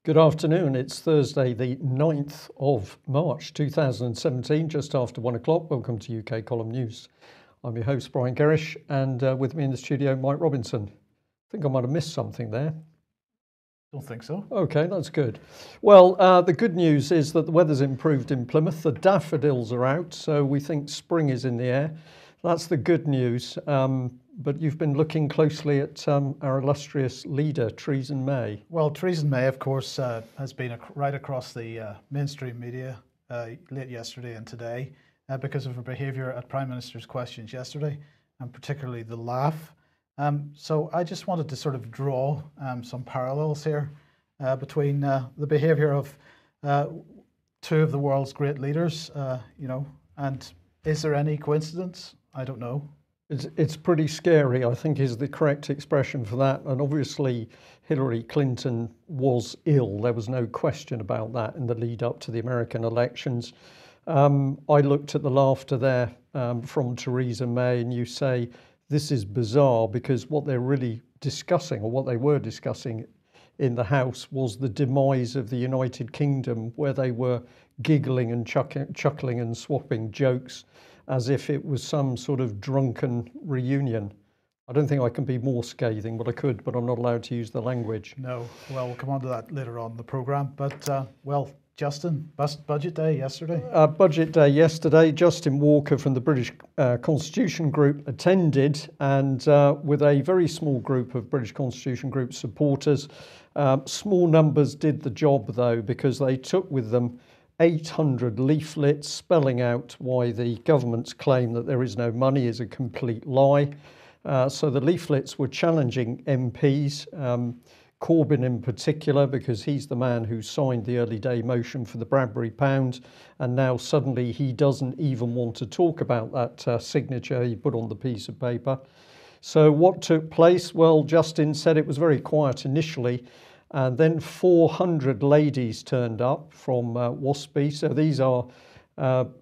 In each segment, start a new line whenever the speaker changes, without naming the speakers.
Good afternoon. It's Thursday, the 9th of March 2017, just after 1 o'clock. Welcome to UK Column News. I'm your host, Brian Gerrish, and with me in the studio, Mike Robinson. I think I might have missed something there.
Don't think so.
Okay, that's good. Well, the good news is that the weather's improved in Plymouth. The daffodils are out, so we think spring is in the air. That's the good news. But you've been looking closely at our illustrious leader, Theresa May.
Well, Theresa May, of course, has been right across the mainstream media late yesterday and today because of her behaviour at Prime Minister's questions yesterday, and particularly the laugh. So I just wanted to sort of draw some parallels here between the behaviour of two of the world's great leaders, and is there any coincidence? I don't know.
It's pretty scary, I think, is the correct expression for that. And obviously, Hillary Clinton was ill. There was no question about that in the lead up to the American elections. I looked at the laughter there from Theresa May, and you say, this is bizarre because what they're really discussing, or what they were discussing in the House, was the demise of the United Kingdom, where they were giggling and chuckling and swapping jokes as if it was some sort of drunken reunion. I don't think I can be more scathing, but I could, but I'm not allowed to use the language.
No, well, we'll come on to that later on in the programme. But, well, Justin, budget day yesterday?
Budget day yesterday, Justin Walker from the British Constitution Group attended, and with a very small group of British Constitution Group supporters. Small numbers did the job, though, because they took with them 800 leaflets spelling out why the government's claim that there is no money is a complete lie. So the leaflets were challenging MPs, Corbyn in particular, because he's the man who signed the early day motion for the Bradbury pound, and now suddenly he doesn't even want to talk about that signature he put on the piece of paper. So what took place? Well, Justin said it was very quiet initially, and then 400 ladies turned up from WASPI. So these are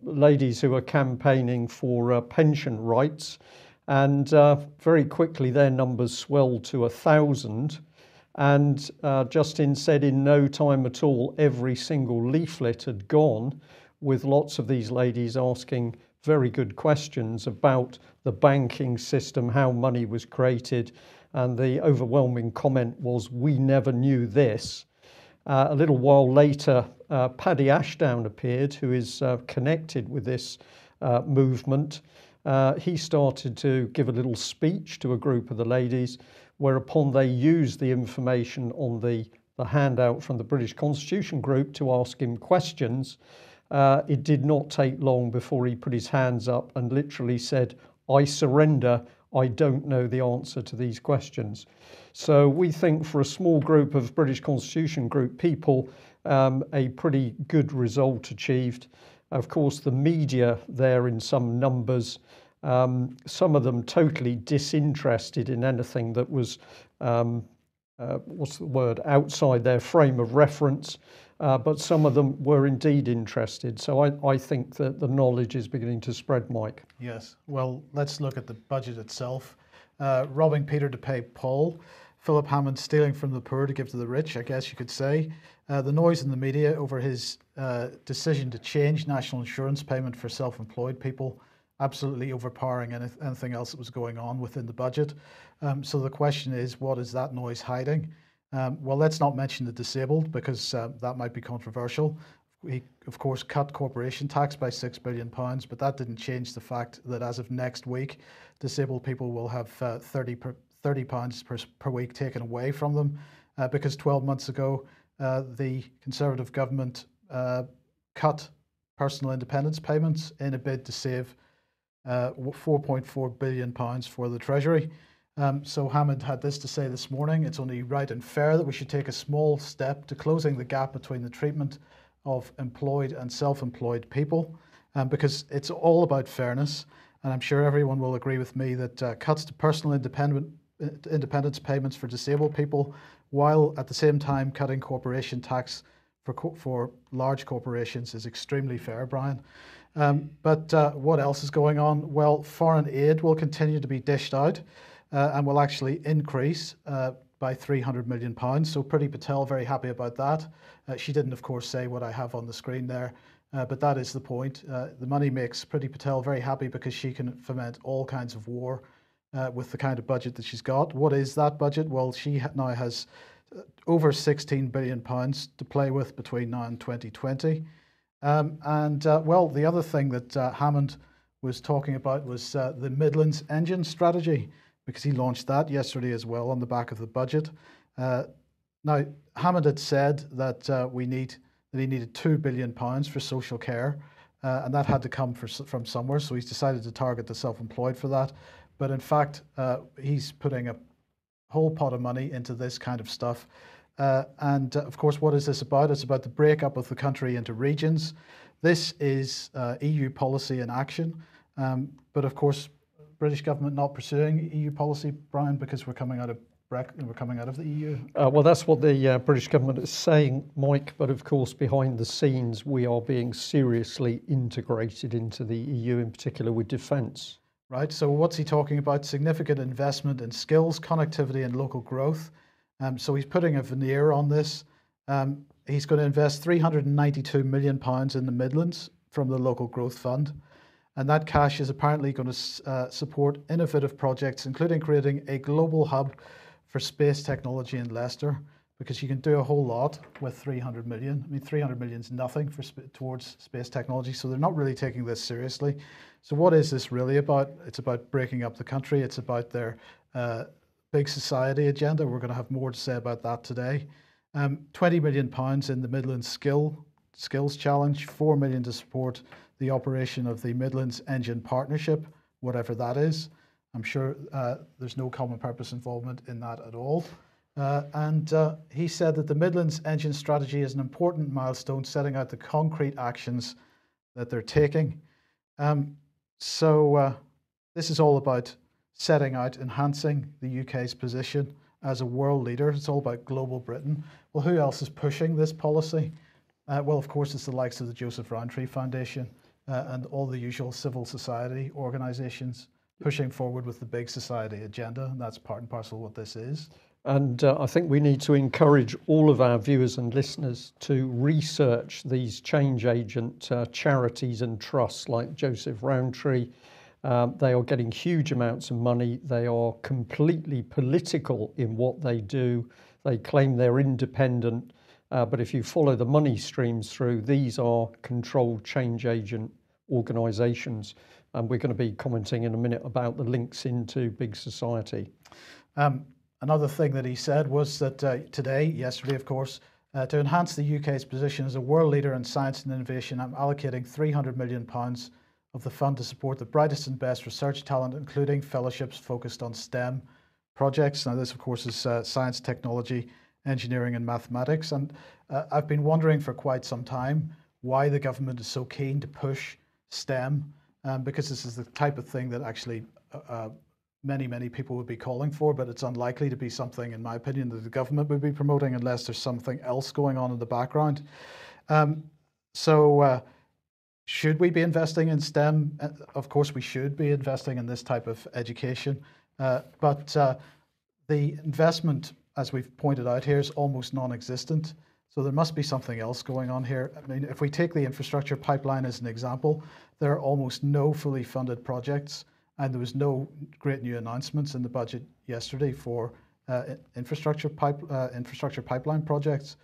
ladies who are campaigning for pension rights. And very quickly their numbers swelled to 1,000. And Justin said in no time at all, every single leaflet had gone, with lots of these ladies asking very good questions about the banking system, how money was created. And the overwhelming comment was, we never knew this. A little while later, Paddy Ashdown appeared, who is connected with this movement. He started to give a little speech to a group of the ladies, whereupon they used the information on the handout from the British Constitution Group to ask him questions. It did not take long before he put his hands up and literally said, I surrender. I don't know the answer to these questions. So we think for a small group of British Constitution Group people, a pretty good result achieved. Of course, the media there in some numbers, some of them totally disinterested in anything that was, outside their frame of reference. But some of them were indeed interested. So I think that the knowledge is beginning to spread, Mike.
Yes. Well, let's look at the budget itself. Robbing Peter to pay Paul. Philip Hammond stealing from the poor to give to the rich, I guess you could say. The noise in the media over his decision to change national insurance payment for self-employed people, absolutely overpowering anything else that was going on within the budget. So the question is, what is that noise hiding? Well, let's not mention the disabled, because that might be controversial. He, of course, cut corporation tax by £6 billion, but that didn't change the fact that as of next week, disabled people will have £30 per week taken away from them, because 12 months ago, the Conservative government cut personal independence payments in a bid to save £4.4 billion for the Treasury. So Hammond had this to say this morning: it's only right and fair that we should take a small step to closing the gap between the treatment of employed and self-employed people, because it's all about fairness. And I'm sure everyone will agree with me that cuts to personal independence payments for disabled people, while at the same time cutting corporation tax for large corporations, is extremely fair, Brian. But what else is going on? Well, foreign aid will continue to be dished out and will actually increase by £300 million. So Priti Patel, very happy about that. She didn't, of course, say what I have on the screen there, but that is the point. The money makes Priti Patel very happy because she can foment all kinds of war with the kind of budget that she's got. What is that budget? Well, she now has over £16 billion to play with between now and 2020. Well, the other thing that Hammond was talking about was the Midlands engine strategy, because he launched that yesterday as well on the back of the budget. Now, Hammond had said that he needed £2 billion for social care, and that had to come from somewhere. So he's decided to target the self-employed for that. But in fact, he's putting a whole pot of money into this kind of stuff. Of course, what is this about? It's about the breakup of the country into regions. This is EU policy in action. But of course, British government not pursuing EU policy, Brian, because we're coming out of the EU.
Well, that's what the British government is saying, Mike. But of course, behind the scenes, we are being seriously integrated into the EU, in particular with defence.
Right. So what's he talking about? Significant investment in skills, connectivity, and local growth. So he's putting a veneer on this. He's going to invest £392 million in the Midlands from the Local Growth Fund. And that cash is apparently going to support innovative projects, including creating a global hub for space technology in Leicester, because you can do a whole lot with 300 million. I mean, 300 million is nothing towards space technology, so they're not really taking this seriously. So what is this really about? It's about breaking up the country. It's about their big society agenda. We're going to have more to say about that today. £20 million in the Midlands Skills Challenge, £4 million to support the operation of the Midlands Engine Partnership, whatever that is. I'm sure there's no common purpose involvement in that at all. He said that the Midlands Engine Strategy is an important milestone, setting out the concrete actions that they're taking. This is all about setting out, enhancing the UK's position as a world leader. It's all about global Britain. Well, who else is pushing this policy? Well, of course, it's the likes of the Joseph Rowntree Foundation and all the usual civil society organisations pushing forward with the big society agenda. And that's part and parcel of what this is.
And I think we need to encourage all of our viewers and listeners to research these change agent charities and trusts like Joseph Rowntree. They are getting huge amounts of money. They are completely political in what they do. They claim they're independent, but if you follow the money streams through, these are controlled change agent organisations. And we're going to be commenting in a minute about the links into big society.
Another thing that he said was that yesterday, of course, to enhance the UK's position as a world leader in science and innovation, I'm allocating £300 million of the fund to support the brightest and best research talent, including fellowships focused on STEM projects. Now, this, of course, is science, technology, engineering, and mathematics. And I've been wondering for quite some time why the government is so keen to push STEM, because this is the type of thing that actually many people would be calling for, but it's unlikely to be something, in my opinion, that the government would be promoting unless there's something else going on in the background. Should we be investing in STEM? Of course, we should be investing in this type of education, but the investment, as we've pointed out here, is almost non-existent. So there must be something else going on here. I mean, if we take the infrastructure pipeline as an example, there are almost no fully funded projects, and there was no great new announcements in the budget yesterday for infrastructure pipeline projects.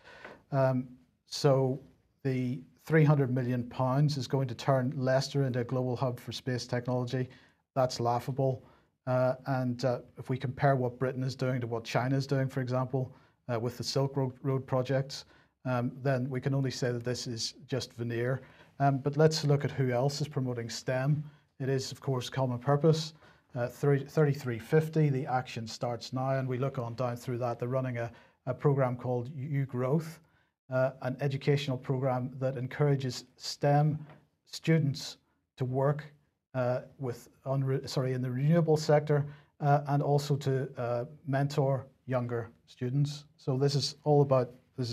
So the £300 million is going to turn Leicester into a global hub for space technology. That's laughable. If we compare what Britain is doing to what China is doing, for example, with the Silk Road projects, then we can only say that this is just veneer. But let's look at who else is promoting STEM. It is, of course, Common Purpose. 3350, the action starts now, and we look on down through that. They're running a program called U-Growth, an educational program that encourages STEM students to work in the renewable sector and also to mentor younger students. So this is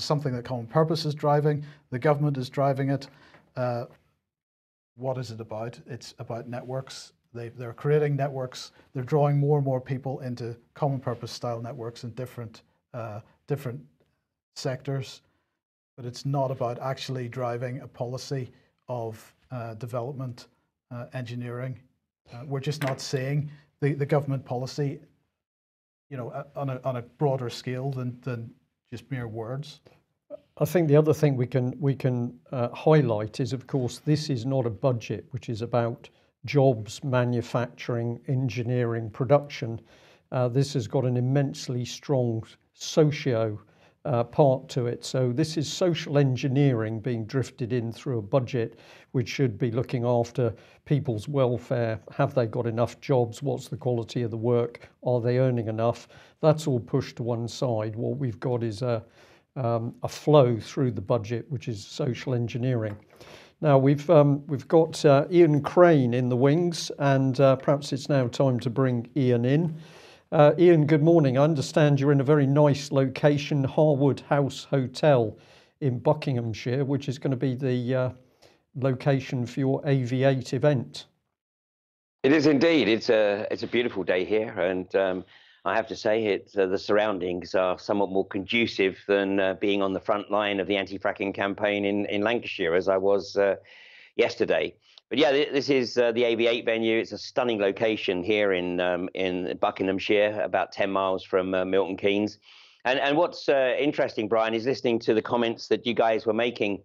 something that Common Purpose is driving. The government is driving it. What is it about? It's about networks. They're creating networks. They're drawing more and more people into Common Purpose style networks in different different sectors, but it's not about actually driving a policy of development, engineering. We're just not seeing the government policy, on a broader scale than just mere words.
I think the other thing we can highlight is, of course, this is not a budget which is about jobs, manufacturing, engineering, production. This has got an immensely strong socio part to it. So this is social engineering being drifted in through a budget which should be looking after people's welfare. Have they got enough jobs? What's the quality of the work? Are they earning enough? That's all pushed to one side. What we've got is a flow through the budget, which is social engineering. Now we've got Ian Crane in the wings, and perhaps it's now time to bring Ian in. Ian, good morning. I understand you're in a very nice location, Harwood House Hotel in Buckinghamshire, which is going to be the location for your AV8 event.
It is indeed. It's a beautiful day here, and I have to say the surroundings are somewhat more conducive than being on the front line of the anti-fracking campaign in Lancashire, as I was yesterday. But yeah, this is the AV8 venue. It's a stunning location here in Buckinghamshire, about 10 miles from Milton Keynes. And what's interesting, Brian, is listening to the comments that you guys were making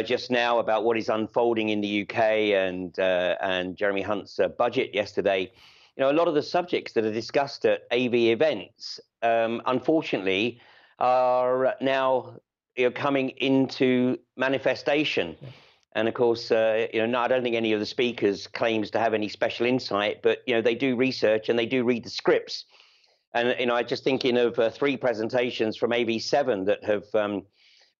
just now about what is unfolding in the UK and Jeremy Hunt's budget yesterday. A lot of the subjects that are discussed at AV events, unfortunately, are now coming into manifestation. Yeah. And of course, I don't think any of the speakers claims to have any special insight, but they do research and they do read the scripts. And I just thinking of 3 presentations from AV7 that have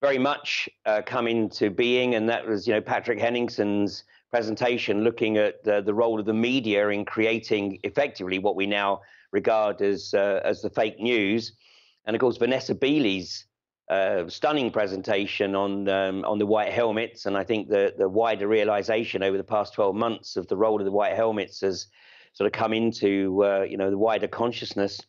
very much come into being, and that was Patrick Henningson's presentation looking at the role of the media in creating effectively what we now regard as the fake news, and of course Vanessa Beeley's stunning presentation on the white helmets, and I think the wider realization over the past 12 months of the role of the white helmets has sort of come into the wider consciousness.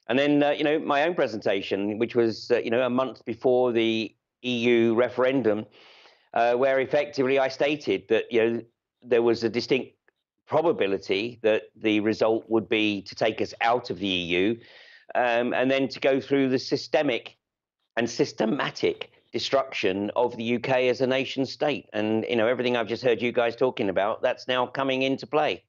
And then my own presentation, which was a month before the EU referendum, where effectively I stated that there was a distinct probability that the result would be to take us out of the EU, and then to go through the systemic and systematic destruction of the UK as a nation state. And everything I've just heard you guys talking about, that's now coming into play.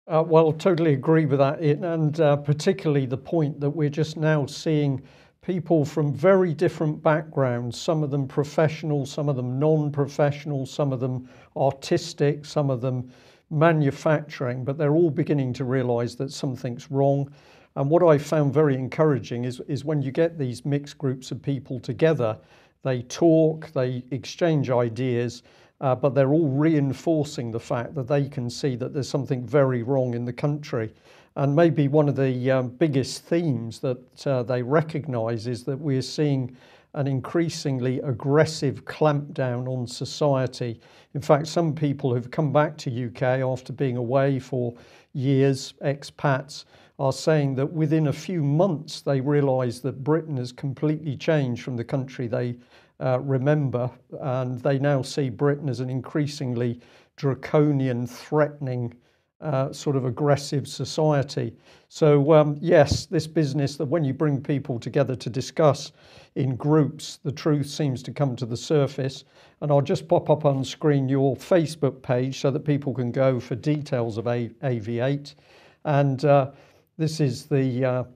Well, totally agree with that, and particularly the point that we're just now seeing people from very different backgrounds, some of them professional, some of them non-professional, some of them artistic, some of them manufacturing, but they're all beginning to realize that something's wrong. And what I found very encouraging is when you get these mixed groups of people together, they talk, they exchange ideas, but they're all reinforcing the fact that they can see that there's something very wrong in the country. And maybe one of the biggest themes that they recognize is that we're seeing an increasingly aggressive clampdown on society. In fact, some people who've come back to UK after being away for years, expats, are saying that within a few months they realise that Britain has completely changed from the country they remember, and they now see Britain as an increasingly draconian, threatening, sort of aggressive society. So yes, this business that when you bring people together to discuss in groups, the truth seems to come to the surface. And I'll just pop up on screen your Facebook page so that people can go for details of AV8. And this is the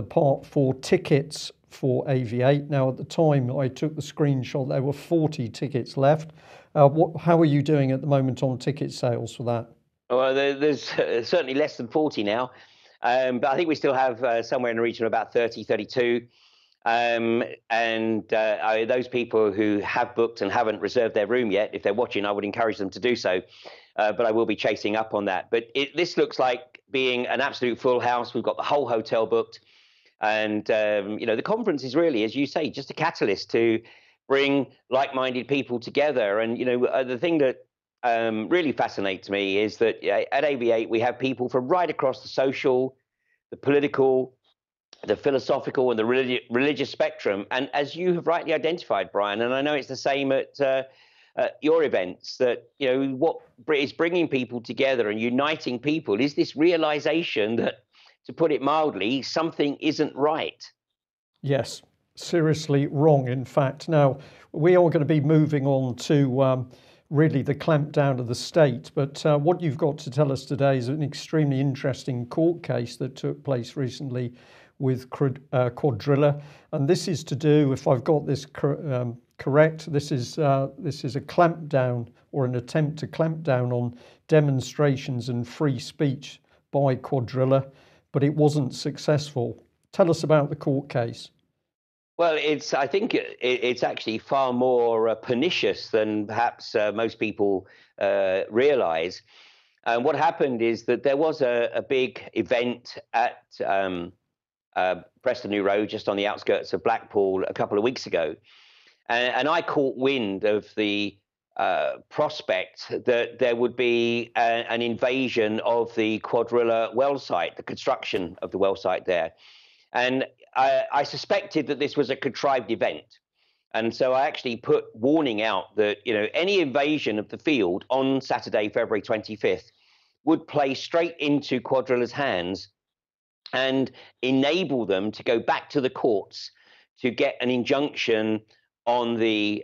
part for tickets for AV8. Now, at the time I took the screenshot, there were 40 tickets left. How are you doing at the moment on ticket sales for that?
Well, there's certainly less than 40 now, but I think we still have somewhere in the region of about 30, 32. Those people who have booked and haven't reserved their room yet, if they're watching, I would encourage them to do so. But I will be chasing up on that. But this looks like being an absolute full house. We've got the whole hotel booked. And, the conference is really, as you say, just a catalyst to bring like-minded people together. And, the thing that really fascinates me is that at AV8, we have people from right across the social, the political, the philosophical and the religious spectrum. And as you have rightly identified, Brian, and I know it's the same at your events, that, you know, what is bringing people together and uniting people is this realization that, to put it mildly, something isn't right.
Yes, seriously wrong, in fact. Now, we are going to be moving on to really the clampdown of the state, but what you've got to tell us today is an extremely interesting court case that took place recently with Quadrilla, and this is to do, if I've got this correct, this is a clampdown, or an attempt to clamp down on demonstrations and free speech by Quadrilla, but it wasn't successful. Tell us about the court case.
Well, I think it's actually far more pernicious than perhaps most people realize. And what happened is that there was a big event at Preston New Road, just on the outskirts of Blackpool, a couple of weeks ago. And I caught wind of the prospect that there would be an invasion of the Quadrilla well site, the construction of the well site there. And I suspected that this was a contrived event. And so I actually put warning out that, you know, any invasion of the field on Saturday, February 25th, would play straight into Quadrilla's hands and enable them to go back to the courts to get an injunction on the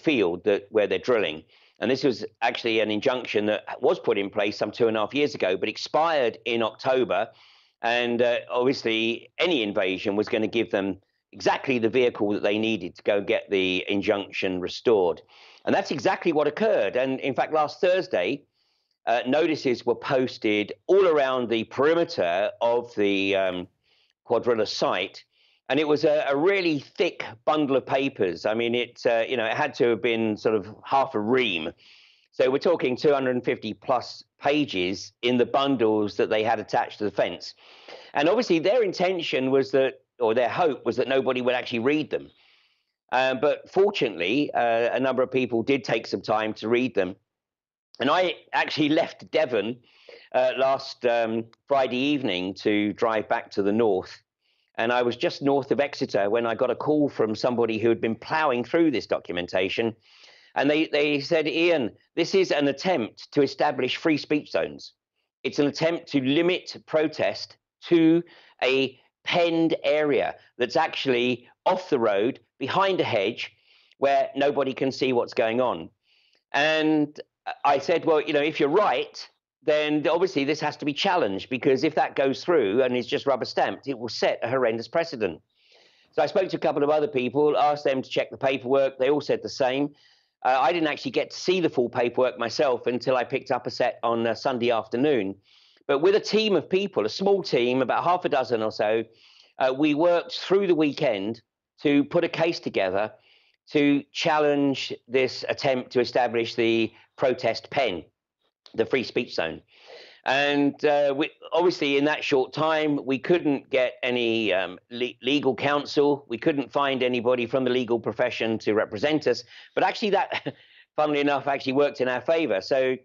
field where they're drilling. And this was actually an injunction that was put in place some 2.5 years ago, but expired in October. And obviously, any invasion was going to give them exactly the vehicle that they needed to go get the injunction restored. And that's exactly what occurred. And in fact, last Thursday, notices were posted all around the perimeter of the Quadrilla site. And it was a really thick bundle of papers. I mean, it had to have been sort of half a ream. So we're talking 250 plus pages in the bundles that they had attached to the fence. And obviously their intention was that, or their hope was that nobody would actually read them. But fortunately, a number of people did take some time to read them. And I actually left Devon last Friday evening to drive back to the north. And I was just north of Exeter when I got a call from somebody who had been ploughing through this documentation. And they said, Ian, this is an attempt to establish free speech zones. It's an attempt to limit protest to a penned area that's actually off the road, behind a hedge, where nobody can see what's going on. And I said, well, you know, if you're right, then obviously this has to be challenged, because if that goes through and is just rubber stamped, it will set a horrendous precedent. So I spoke to a couple of other people, asked them to check the paperwork. They all said the same. I didn't actually get to see the full paperwork myself until I picked up a set on Sunday afternoon. But with a team of people, a small team, about half a dozen or so, we worked through the weekend to put a case together to challenge this attempt to establish the protest pen, the free speech zone. And obviously in that short time, we couldn't get any legal counsel. We couldn't find anybody from the legal profession to represent us. But actually that, funnily enough, actually worked in our favor. So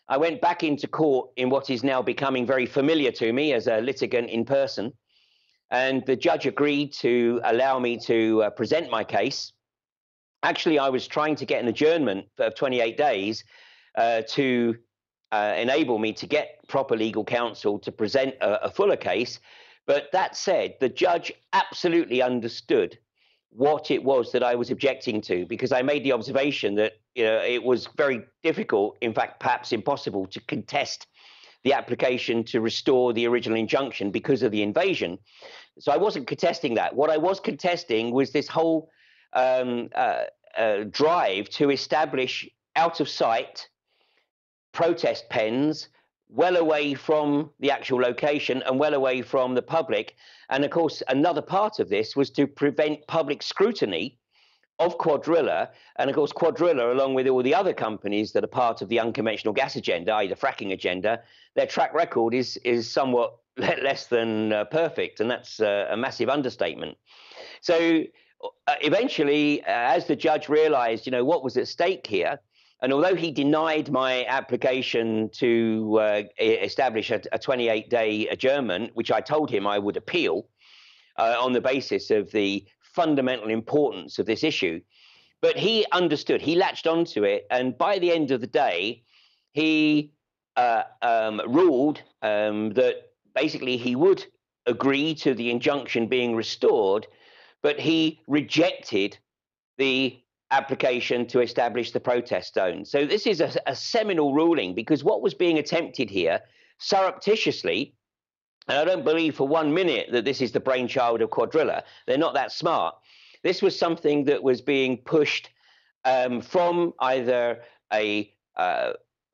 I went back into court in what is now becoming very familiar to me as a litigant in person. And the judge agreed to allow me to present my case. Actually, I was trying to get an adjournment of 28 days to enable me to get proper legal counsel to present a fuller case. But that said, the judge absolutely understood what it was that I was objecting to, because I made the observation that, you know, it was very difficult, in fact, perhaps impossible, to contest the application to restore the original injunction because of the invasion. So I wasn't contesting that. What I was contesting was this whole drive to establish out of sight protest pens well away from the actual location and well away from the public. And of course, another part of this was to prevent public scrutiny of Quadrilla. And of course, Quadrilla, along with all the other companies that are part of the unconventional gas agenda, i.e. the fracking agenda, their track record is somewhat less than perfect. And that's a massive understatement. So eventually, as the judge realized, you know, what was at stake here, and although he denied my application to establish a 28-day adjournment, which I told him I would appeal, on the basis of the fundamental importance of this issue. But he understood, he latched onto it, and by the end of the day, he ruled that basically he would agree to the injunction being restored, but he rejected the application to establish the protest zone. So this is a seminal ruling, because what was being attempted here surreptitiously, and I don't believe for 1 minute that this is the brainchild of Quadrilla. They're not that smart. This was something that was being pushed from either a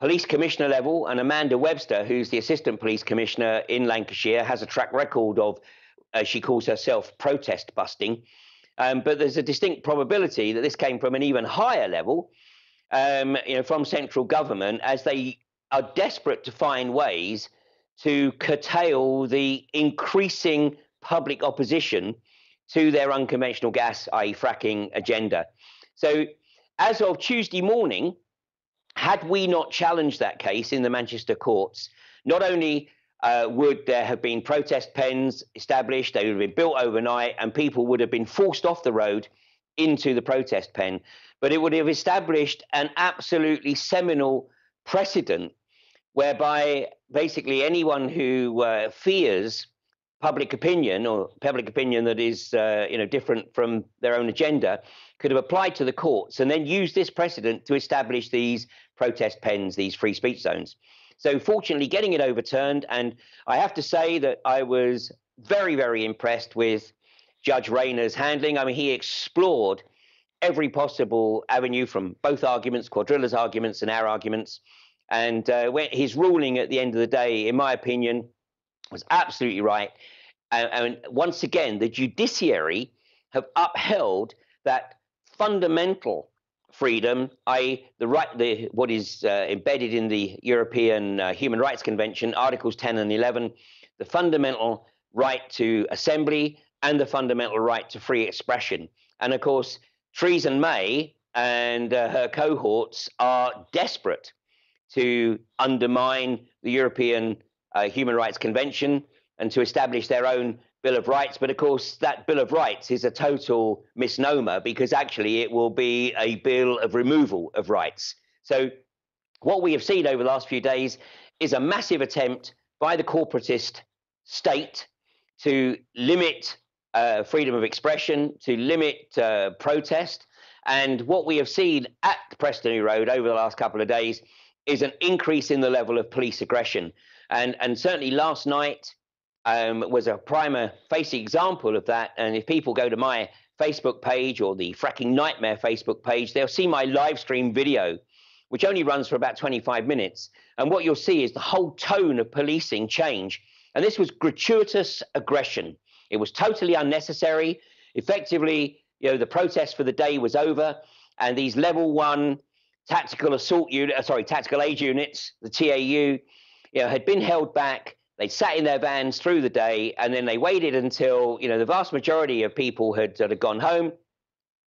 police commissioner level, and Amanda Webster, who's the assistant police commissioner in Lancashire, has a track record of, as she calls herself, protest busting. But there's a distinct probability that this came from an even higher level, from central government, as they are desperate to find ways to curtail the increasing public opposition to their unconventional gas, i.e. fracking agenda. So as of Tuesday morning, had we not challenged that case in the Manchester courts, not only would there have been protest pens established, they would have been built overnight, and people would have been forced off the road into the protest pen, but it would have established an absolutely seminal precedent whereby basically anyone who fears public opinion, or public opinion that is different from their own agenda, could have applied to the courts and then used this precedent to establish these protest pens, these free speech zones. So fortunately, getting it overturned, and I have to say that I was very, very impressed with Judge Rayner's handling. I mean, he explored every possible avenue from both arguments, Quadrilla's arguments and our arguments, and his ruling at the end of the day, in my opinion, was absolutely right. And once again, the judiciary have upheld that fundamental freedom, i.e. the right, what is embedded in the European Human Rights Convention, Articles 10 and 11, the fundamental right to assembly and the fundamental right to free expression. And of course, Theresa May and her cohorts are desperate to undermine the European Human Rights Convention and to establish their own Bill of Rights. But of course, that Bill of Rights is a total misnomer, because actually it will be a bill of removal of rights. So what we have seen over the last few days is a massive attempt by the corporatist state to limit freedom of expression, to limit protest. And what we have seen at Preston Road over the last couple of days is an increase in the level of police aggression. And certainly last night was a prima facie example of that. And if people go to my Facebook page or the Fracking Nightmare Facebook page, they'll see my live stream video, which only runs for about 25 minutes. And what you'll see is the whole tone of policing change. And this was gratuitous aggression. It was totally unnecessary. Effectively, the protest for the day was over, and these level 1 tactical aid units, the TAU, had been held back. They sat in their vans through the day, and then they waited until the vast majority of people had sort of gone home,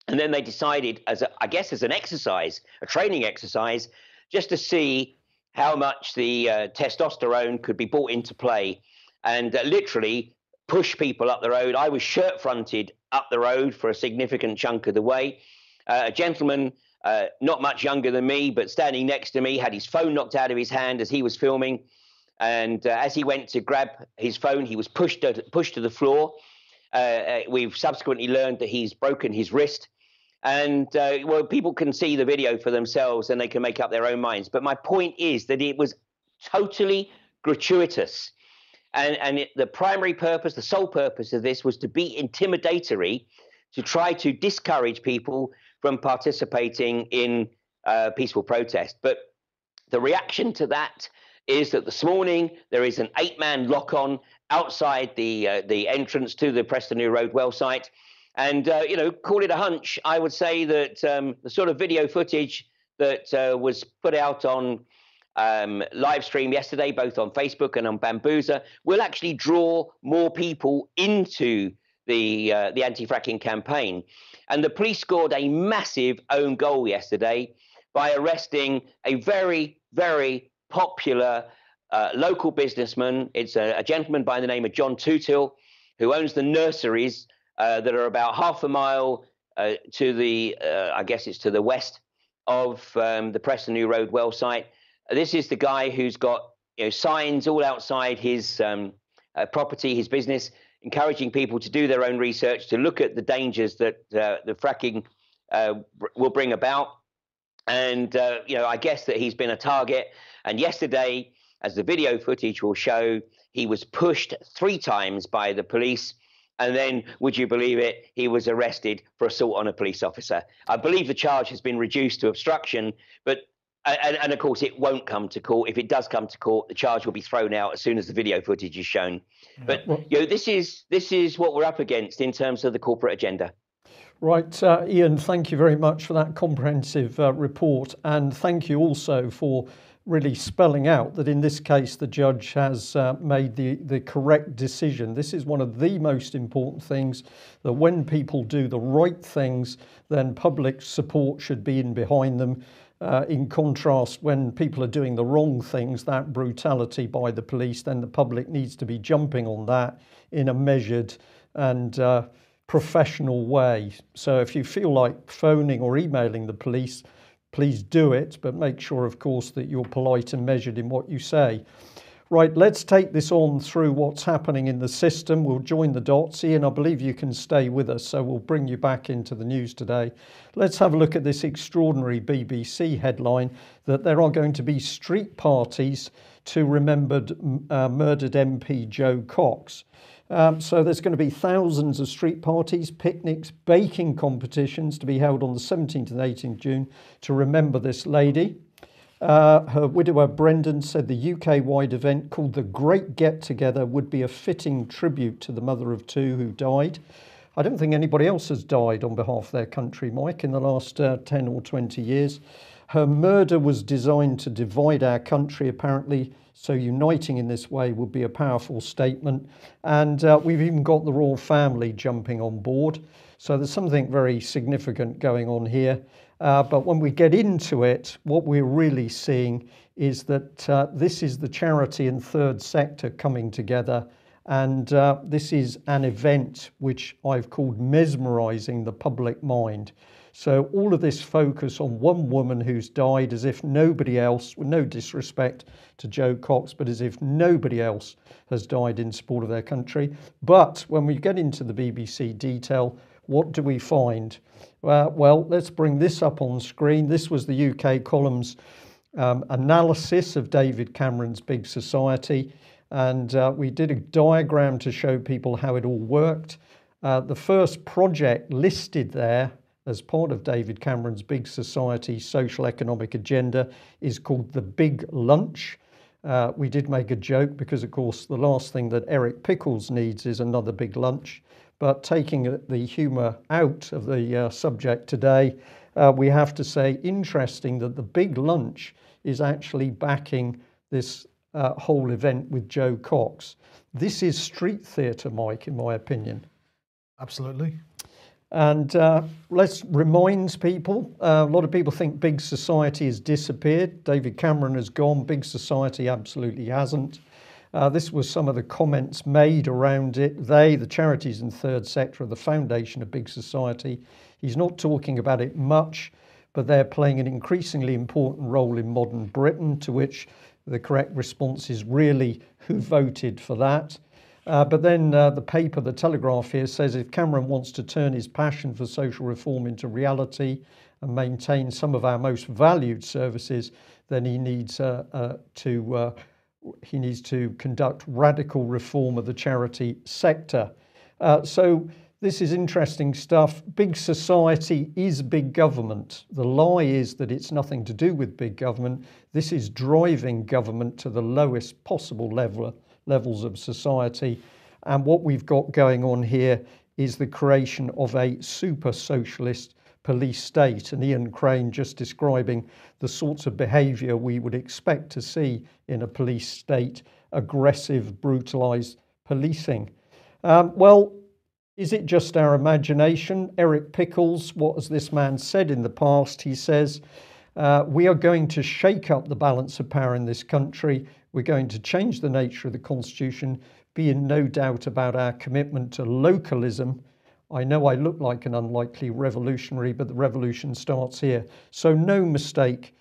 and then they decided, as an exercise, a training exercise, just to see how much the testosterone could be brought into play, and literally push people up the road. I was shirt-fronted up the road for a significant chunk of the way. A gentleman, not much younger than me, but standing next to me, had his phone knocked out of his hand as he was filming. And as he went to grab his phone, he was pushed to the floor. We've subsequently learned that he's broken his wrist. And people can see the video for themselves and they can make up their own minds. But my point is that it was totally gratuitous. And the primary purpose, the sole purpose of this was to be intimidatory, to try to discourage people from participating in peaceful protest. But the reaction to that is that this morning there is an 8-man lock-on outside the entrance to the Preston New Road well site. And, call it a hunch, I would say that the sort of video footage that was put out on live stream yesterday, both on Facebook and on Bambuza, will actually draw more people into the anti-fracking campaign. And the police scored a massive own goal yesterday by arresting a very, very popular local businessman. It's a gentleman by the name of John Tootill, who owns the nurseries that are about half a mile to the, I guess it's to the west of the Preston New Road well site. This is the guy who's got signs all outside his property, his business, encouraging people to do their own research, to look at the dangers that the fracking will bring about. And, I guess that he's been a target. And yesterday, as the video footage will show, he was pushed 3 times by the police. And then, would you believe it, he was arrested for assault on a police officer. I believe the charge has been reduced to obstruction, but and of course it won't come to court. If it does come to court, the charge will be thrown out as soon as the video footage is shown. But this is what we're up against in terms of the corporate agenda.
Right, Ian, thank you very much for that comprehensive report, and thank you also for really spelling out that in this case the judge has made the correct decision. This is one of the most important things, that when people do the right things, then public support should be in behind them. In contrast, when people are doing the wrong things, that brutality by the police, then the public needs to be jumping on that in a measured and professional way. So if you feel like phoning or emailing the police, please do it, but make sure, of course, that you're polite and measured in what you say. Right, let's take this on through what's happening in the system. We'll join the dots. Ian, I believe you can stay with us, so we'll bring you back into the news today. Let's have a look at this extraordinary BBC headline that there are going to be street parties to remembered murdered MP Jo Cox. So there's going to be thousands of street parties, picnics, baking competitions to be held on the 17th and 18th June to remember this lady. Her widower Brendan said the UK-wide event called the Great Get Together would be a fitting tribute to the mother of 2 who died. I don't think anybody else has died on behalf of their country, Mike, in the last 10 or 20 years. Her murder was designed to divide our country, apparently, so uniting in this way would be a powerful statement. And we've even got the royal family jumping on board. So there's something very significant going on here. But when we get into it, what we're really seeing is that this is the charity and third sector coming together. And this is an event which I've called mesmerising the public mind. So all of this focus on one woman who's died as if nobody else, with no disrespect to Jo Cox, but as if nobody else has died in support of their country. But when we get into the BBC detail, what do we find? Well, let's bring this up on screen. This was the UK column's analysis of David Cameron's Big Society. And we did a diagram to show people how it all worked. The first project listed there as part of David Cameron's Big Society social economic agenda is called the Big Lunch. We did make a joke because, of course, the last thing that Eric Pickles needs is another big lunch. But taking the humour out of the subject today, we have to say, interesting that the Big Lunch is actually backing this whole event with Jo Cox. This is street theatre, Mike, in my opinion.
Absolutely.
And let's remind people, a lot of people think Big Society has disappeared. David Cameron has gone, Big Society absolutely hasn't. This was some of the comments made around it. The charities in third sector, are the foundation of Big Society. He's not talking about it much, but they're playing an increasingly important role in modern Britain, to which the correct response is really who voted for that. But then the paper, The Telegraph here, says if Cameron wants to turn his passion for social reform into reality and maintain some of our most valued services, then he needs to conduct radical reform of the charity sector. So this is interesting stuff. Big Society is big government. The lie is that it's nothing to do with big government. This is driving government to the lowest possible levels of society. And what we've got going on here is the creation of a super socialist police state, and Ian Crane just describing the sorts of behaviour we would expect to see in a police state: aggressive, brutalised policing. Well, is it just our imagination? Eric Pickles, what has this man said in the past? He says, we are going to shake up the balance of power in this country. We're going to change the nature of the Constitution, be in no doubt about our commitment to localism. I know I look like an unlikely revolutionary, but the revolution starts here. So no mistake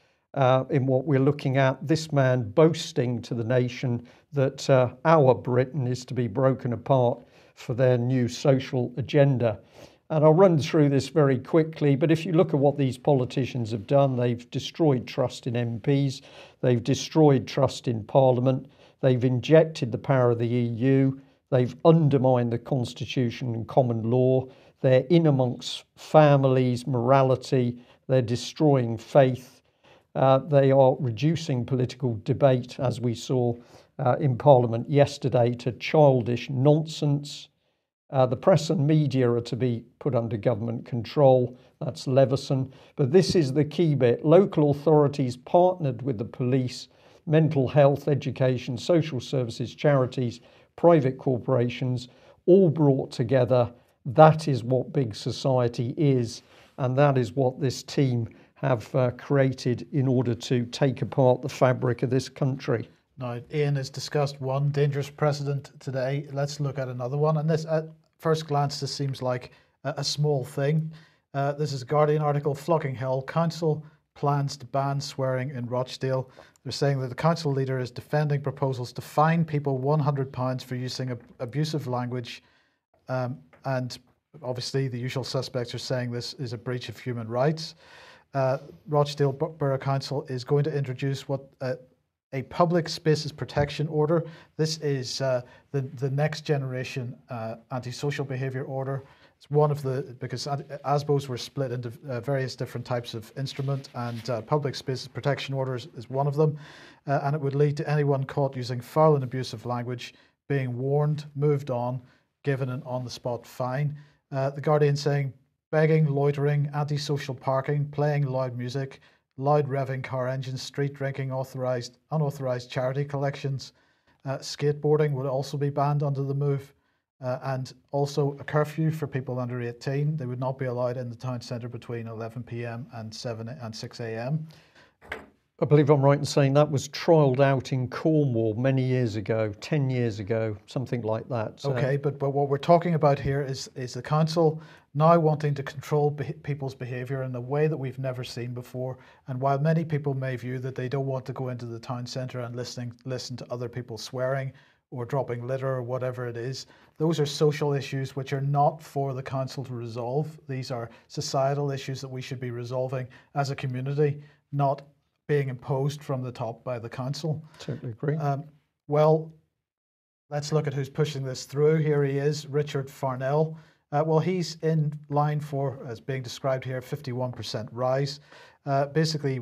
in what we're looking at. This man boasting to the nation that our Britain is to be broken apart for their new social agenda. And I'll run through this very quickly, but if you look at what these politicians have done, they've destroyed trust in MPs, they've destroyed trust in Parliament, they've injected the power of the EU, they've undermined the Constitution and common law, they're in amongst families, morality, they're destroying faith, they are reducing political debate, as we saw in Parliament yesterday, to childish nonsense. The press and media are to be put under government control. That's Leveson. But this is the key bit. Local authorities partnered with the police, mental health, education, social services, charities, private corporations, all brought together. That is what big society is. And that is what this team have created in order to take apart the fabric of this country.
Now, Ian has discussed one dangerous precedent today. Let's look at another one. And this, at first glance, this seems like a small thing. This is a Guardian article. Flocking Hill Council plans to ban swearing in Rochdale. They're saying that the council leader is defending proposals to fine people £100 for using abusive language. And obviously, the usual suspects are saying this is a breach of human rights. Rochdale Borough Council is going to introduce what a public spaces protection order. This is the next generation antisocial behaviour order. It's one of the, because ASBOs were split into various different types of instrument, and public spaces protection orders is one of them. And it would lead to anyone caught using foul and abusive language being warned, moved on, given an on-the-spot fine. The Guardian saying begging, loitering, antisocial parking, playing loud music, loud revving car engines, street drinking, unauthorised charity collections, skateboarding would also be banned under the move, and also a curfew for people under 18. They would not be allowed in the town centre between 11 p.m. and 6 a.m.
I believe I'm right in saying that was trialled out in Cornwall many years ago, 10 years ago, something like that. So.
Okay, but what we're talking about here is the council now wanting to control people's behaviour in a way that we've never seen before. And while many people may view that they don't want to go into the town centre and listen to other people swearing or dropping litter or whatever it is, those are social issues which are not for the council to resolve. These are societal issues that we should be resolving as a community, not being imposed from the top by the council.
Totally agree.
Well, let's look at who's pushing this through. Here he is, Richard Farnell. Well, he's in line for, as being described here, 51% rise. Basically,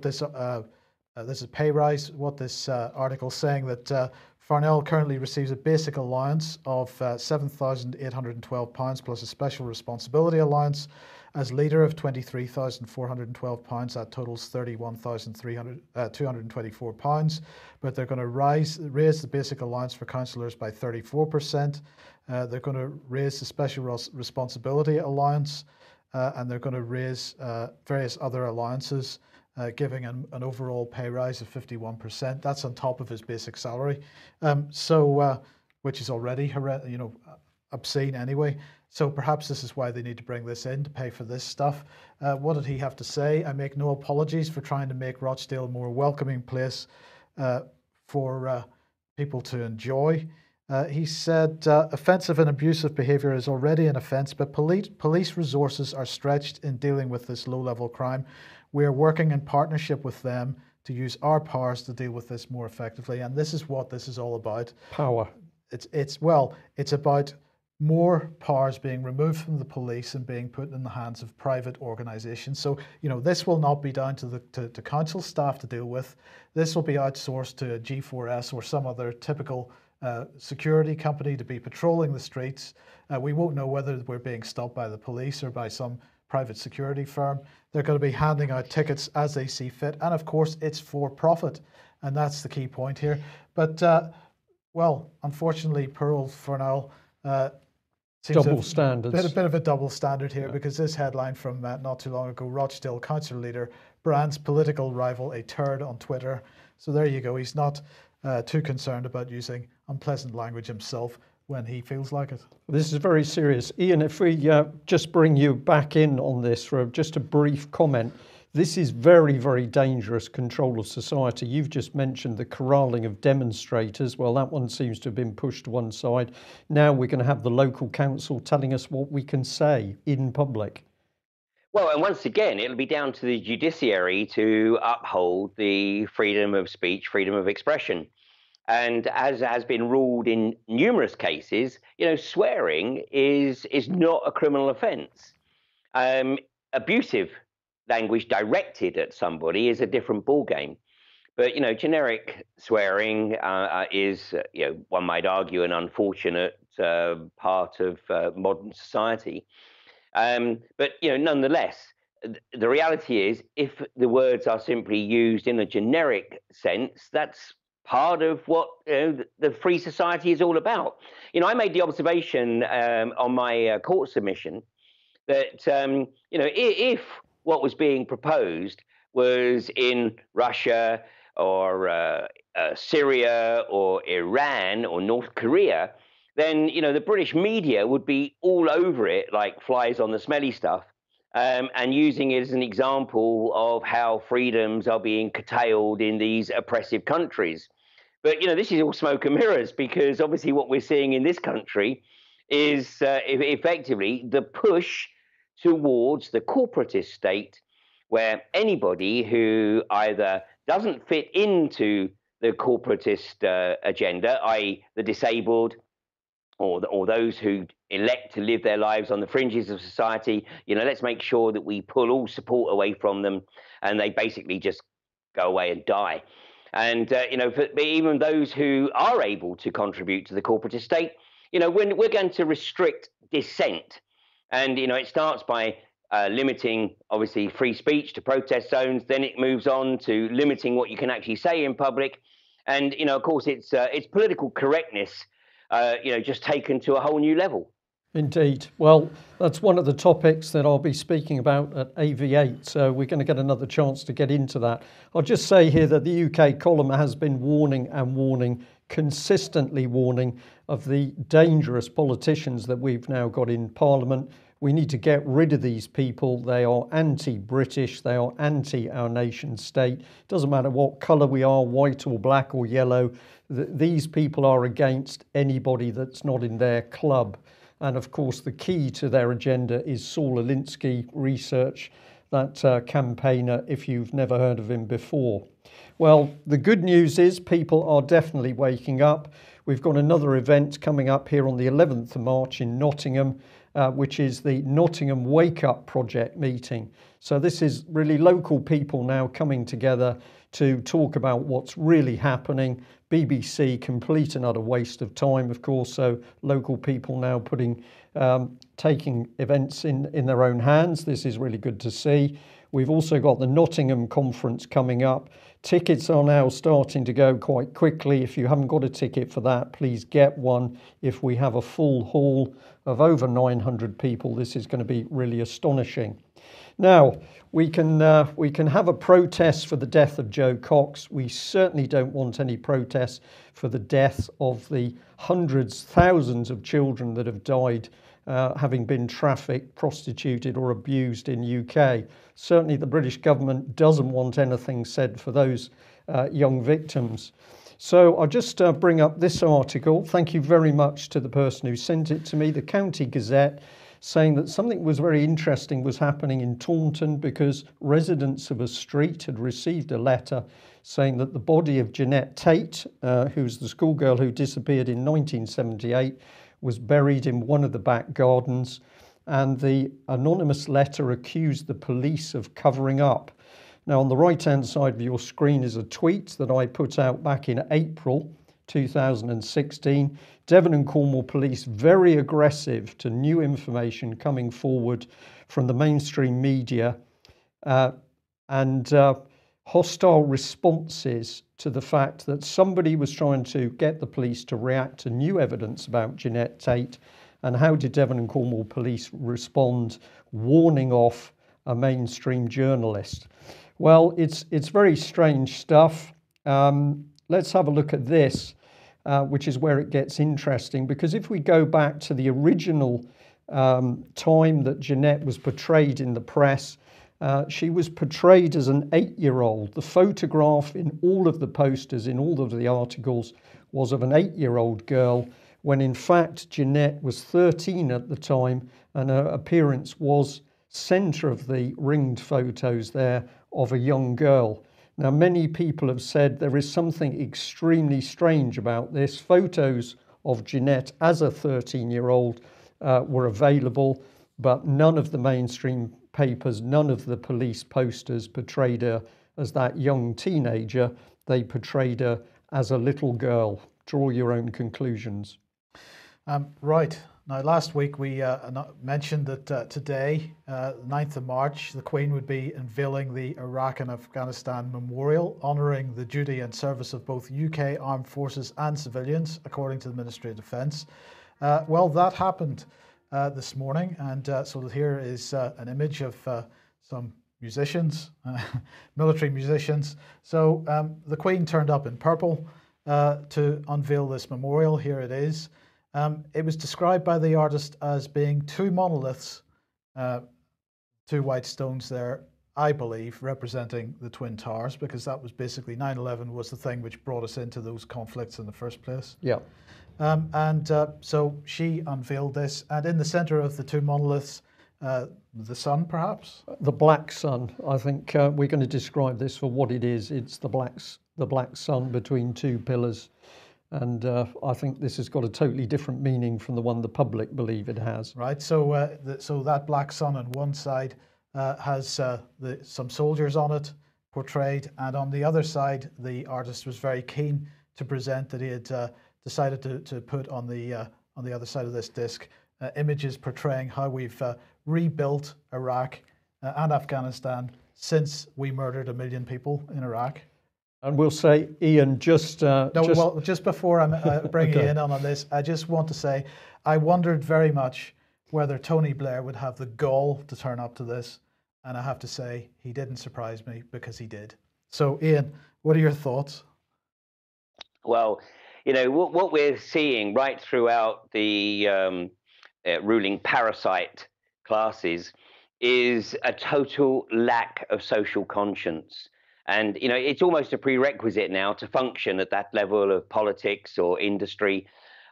this is pay rise. What this article is saying that Farnell currently receives a basic allowance of £7,812 plus a special responsibility allowance. As leader of £23,412, that totals £31,224. But they're going to raise the basic allowance for councillors by 34%. They're going to raise the special responsibility allowance, and they're going to raise various other allowances, giving an overall pay rise of 51%. That's on top of his basic salary, which is already obscene anyway. So perhaps this is why they need to bring this in, to pay for this stuff. What did he have to say? I make no apologies for trying to make Rochdale a more welcoming place for people to enjoy. He said, offensive and abusive behaviour is already an offence, but police resources are stretched in dealing with this low-level crime. We are working in partnership with them to use our powers to deal with this more effectively. And this is what this is all about.
Power.
It's about more powers being removed from the police and being put in the hands of private organisations. So, this will not be down to council staff to deal with. This will be outsourced to a G4S or some other typical security company to be patrolling the streets. We won't know whether we're being stopped by the police or by some private security firm. They're going to be handing out tickets as they see fit. And of course, it's for profit. And that's the key point here. But, unfortunately, poor old Farnell
double standards.
A bit of a double standard here, because this headline from not too long ago, Rochdale Council leader Brand's political rival a turd on Twitter. So there you go. He's not too concerned about using unpleasant language himself when he feels like it.
This is very serious. Ian, if we just bring you back in on this for just a brief comment, this is very, very dangerous control of society. You've just mentioned the corralling of demonstrators. Well, that one seems to have been pushed to one side. Now we're going to have the local council telling us what we can say in public.
Well, and once again, it'll be down to the judiciary to uphold the freedom of speech, freedom of expression. And as has been ruled in numerous cases, swearing is not a criminal offence. Abusive language directed at somebody is a different ballgame. But generic swearing is, one might argue, an unfortunate part of modern society. But nonetheless, the reality is, if the words are simply used in a generic sense, that's part of what the free society is all about. I made the observation on my court submission that if what was being proposed was in Russia or Syria or Iran or North Korea, then the British media would be all over it like flies on the smelly stuff, and using it as an example of how freedoms are being curtailed in these oppressive countries. But this is all smoke and mirrors, because obviously what we're seeing in this country is effectively the push towards the corporatist state, where anybody who either doesn't fit into the corporatist agenda, i.e. the disabled, or those who elect to live their lives on the fringes of society, let's make sure that we pull all support away from them and they basically just go away and die. And, even those who are able to contribute to the corporatist state, we're going to restrict dissent. And, it starts by limiting, obviously, free speech to protest zones. Then it moves on to limiting what you can actually say in public. And, of course, it's political correctness, just taken to a whole new level.
Indeed. Well, that's one of the topics that I'll be speaking about at AV8, so we're going to get another chance to get into that. I'll just say here that the UK column has been warning, consistently warning of the dangerous politicians that we've now got in Parliament. We need to get rid of these people. They are anti-British. They are anti our nation state. Doesn't matter what colour we are, white or black or yellow. These people are against anybody that's not in their club. And of course, the key to their agenda is Saul Alinsky research, that campaigner, if you've never heard of him before. Well, the good news is people are definitely waking up. We've got another event coming up here on the 11th of March in Nottingham, which is the Nottingham Wake Up Project meeting. So this is really local people now coming together to talk about what's really happening. BBC, complete and utter waste of time, of course. So local people now taking events in their own hands. This is really good to see. We've also got the Nottingham conference coming up. Tickets are now starting to go quite quickly. If you haven't got a ticket for that, please get one. If we have a full hall of over 900 people, this is going to be really astonishing. Now, we can have a protest for the death of Joe Cox. We certainly don't want any protests for the death of the hundreds, thousands of children that have died having been trafficked, prostituted or abused in UK. Certainly the British government doesn't want anything said for those young victims. So I'll just bring up this article. Thank you very much to the person who sent it to me, the County Gazette, saying that something was very interesting was happening in Taunton because residents of a street had received a letter saying that the body of Jeanette Tate, who's the schoolgirl who disappeared in 1978, was buried in one of the back gardens, and the anonymous letter accused the police of covering up. Now, on the right-hand side of your screen is a tweet that I put out back in April 2016. Devon and Cornwall police very aggressive to new information coming forward from the mainstream media and hostile responses to the fact that somebody was trying to get the police to react to new evidence about Jeanette Tate. And how did Devon and Cornwall police respond, warning off a mainstream journalist? Well, it's very strange stuff. Let's have a look at this, which is where it gets interesting, because if we go back to the original time that Jeanette was portrayed in the press, she was portrayed as an 8-year-old. The photograph in all of the posters, in all of the articles, was of an 8-year-old girl, when in fact Jeanette was 13 at the time, and her appearance was centre of the ringed photos there of a young girl. Now, many people have said there is something extremely strange about this. Photos of Jeanette as a 13-year-old were available, but none of the mainstream papers, none of the police posters portrayed her as that young teenager. They portrayed her as a little girl. Draw your own conclusions.
Right. Now, last week we mentioned that today, 9th of March, the Queen would be unveiling the Iraq and Afghanistan Memorial, honouring the duty and service of both UK armed forces and civilians, according to the Ministry of Defence. Well, that happened this morning, and so here is an image of some musicians, military musicians. So the Queen turned up in purple to unveil this memorial. Here it is. It was described by the artist as being two monoliths, two white stones there, I believe, representing the Twin Towers, because that was basically 9/11 was the thing which brought us into those conflicts in the first place.
Yeah.
So she unveiled this, and in the center of the two monoliths, the sun, perhaps?
The black sun. I think we're going to describe this for what it is. It's the black sun between two pillars. And I think this has got a totally different meaning from the one the public believe it has.
Right. So, so that black sun on one side has some soldiers on it portrayed, and on the other side, the artist was very keen to present that he had decided to put on the other side of this disc images portraying how we've rebuilt Iraq and Afghanistan since we murdered 1 million people in Iraq.
And we'll say, Ian, just
before I bring you in on this, I just want to say I wondered very much whether Tony Blair would have the gall to turn up to this, and I have to say he didn't surprise me, because he did. So, Ian, what are your thoughts?
Well, you know, what we're seeing right throughout the ruling parasite classes is a total lack of social conscience. And, you know, it's almost a prerequisite now to function at that level of politics or industry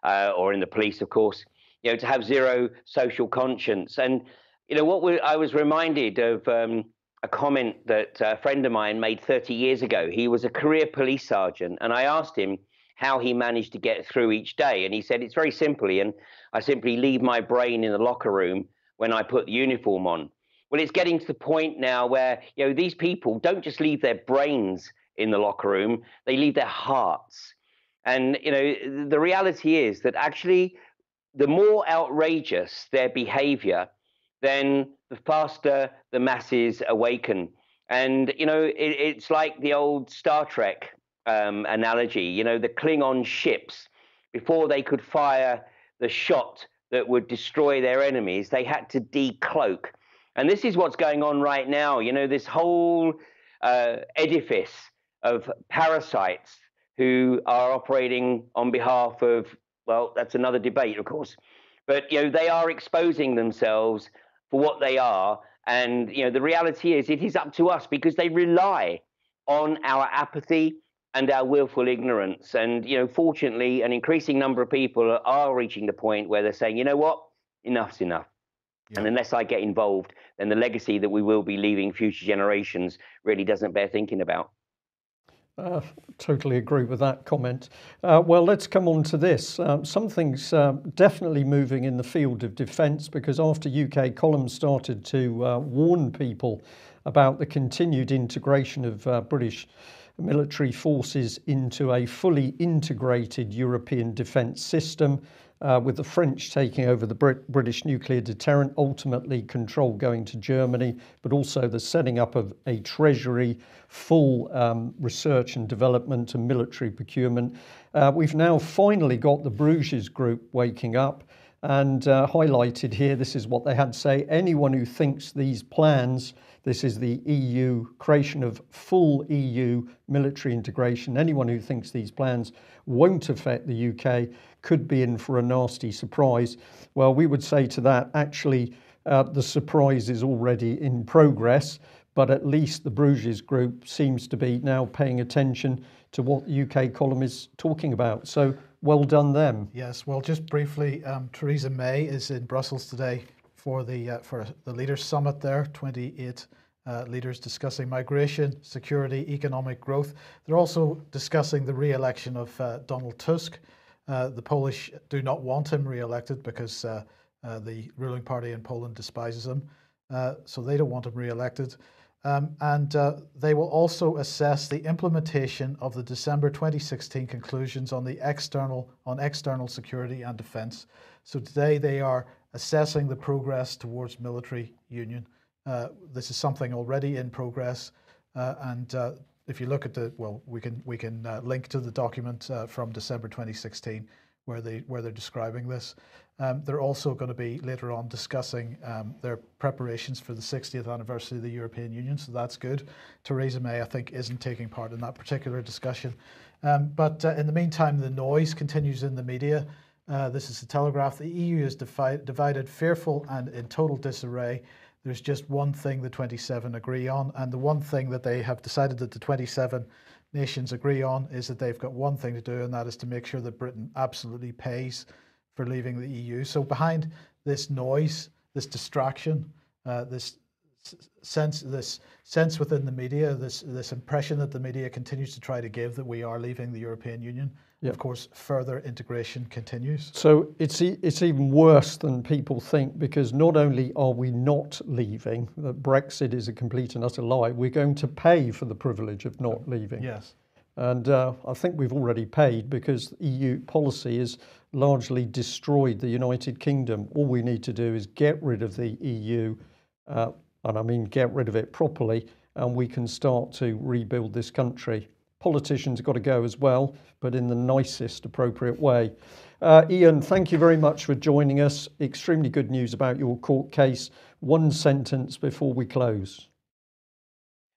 or in the police, of course, you know, to have zero social conscience. And, you know, I was reminded of a comment that a friend of mine made 30 years ago. He was a career police sergeant, and I asked him how he managed to get through each day. And he said, it's very simple, and I simply leave my brain in the locker room when I put the uniform on. Well, it's getting to the point now where, you know, these people don't just leave their brains in the locker room, they leave their hearts. And, you know, the reality is that actually the more outrageous their behavior, then the faster the masses awaken. And, you know, it's like the old Star Trek analogy, you know, the Klingon ships, before they could fire the shot that would destroy their enemies, they had to decloak. And this is what's going on right now. You know, this whole edifice of parasites who are operating on behalf of, well, that's another debate, of course. But, you know, they are exposing themselves for what they are. And, you know, the reality is it is up to us, because they rely on our apathy and our willful ignorance. And, you know, fortunately, an increasing number of people are reaching the point where they're saying, you know what, enough's enough. Yeah. And unless I get involved, then the legacy that we will be leaving future generations really doesn't bear thinking about.
Totally agree with that comment. Well, let's come on to this. Something's definitely moving in the field of defence, because after UK columns started to warn people about the continued integration of British military forces into a fully integrated European defence system, with the French taking over the British nuclear deterrent, ultimately control going to Germany, but also the setting up of a treasury, full research and development and military procurement. We've now finally got the Bruges Group waking up. and highlighted here, this is what they had to say: anyone who thinks these plans, this is the EU creation of full EU military integration, anyone who thinks these plans won't affect the UK could be in for a nasty surprise. Well, we would say to that, actually, the surprise is already in progress, but at least the Bruges Group seems to be now paying attention to what the UK column is talking about. So well done them.
Yes, well, just briefly, Theresa May is in Brussels today for the Leaders Summit there, 28 leaders discussing migration, security, economic growth. They're also discussing the re-election of Donald Tusk. The Polish do not want him re-elected because the ruling party in Poland despises him, so they don't want him re-elected. And they will also assess the implementation of the December 2016 conclusions on external security and defence. So today they are assessing the progress towards military union. This is something already in progress, and if you look at we can link to the document from December 2016 where they're describing this. They're also going to be later on discussing their preparations for the 60th anniversary of the European Union, so that's good. Theresa May, I think, isn't taking part in that particular discussion. But in the meantime, the noise continues in the media. This is the Telegraph. The EU is divided, fearful, and in total disarray. There's just one thing the 27 agree on, and the one thing that they have decided that the 27 nations agree on is that they've got one thing to do, and that is to make sure that Britain absolutely pays for leaving the EU. So behind this noise, this distraction, this sense within the media, this impression that the media continues to try to give that we are leaving the European Union, of course, further integration continues.
So it's even worse than people think, because not only are we not leaving, that Brexit is a complete and utter lie, we're going to pay for the privilege of not leaving.
Yes.
And I think we've already paid, because EU policy has largely destroyed the United Kingdom. All we need to do is get rid of the EU, and I mean get rid of it properly, and we can start to rebuild this country. Politicians have got to go as well, but in the nicest appropriate way. Ian, thank you very much for joining us. Extremely good news about your court case. One sentence before we close.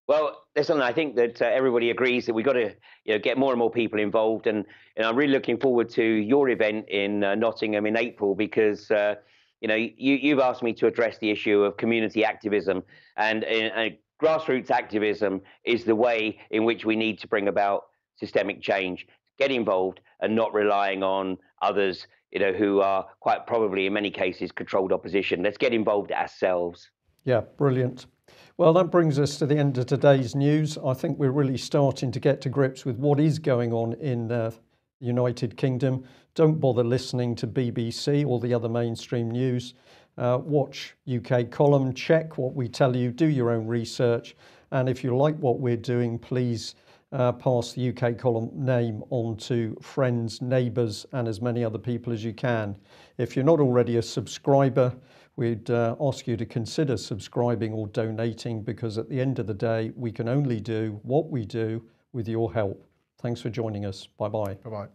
Well, listen, I think that everybody agrees that we've got to get more and more people involved. And I'm really looking forward to your event in Nottingham in April, because you've asked me to address the issue of community activism, and grassroots activism is the way in which we need to bring about systemic change. Get involved and not relying on others, who are quite probably in many cases controlled opposition. Let's get involved ourselves.
Yeah, brilliant. Well, that brings us to the end of today's news. I think we're really starting to get to grips with what is going on in the United Kingdom. Don't bother listening to BBC or the other mainstream news. Watch UK column, check what we tell you, do your own research. And if you like what we're doing, please pass the UK column name on to friends, neighbours, and as many other people as you can. If you're not already a subscriber, we'd ask you to consider subscribing or donating, because at the end of the day, we can only do what we do with your help. Thanks for joining us. Bye-bye.
Bye-bye.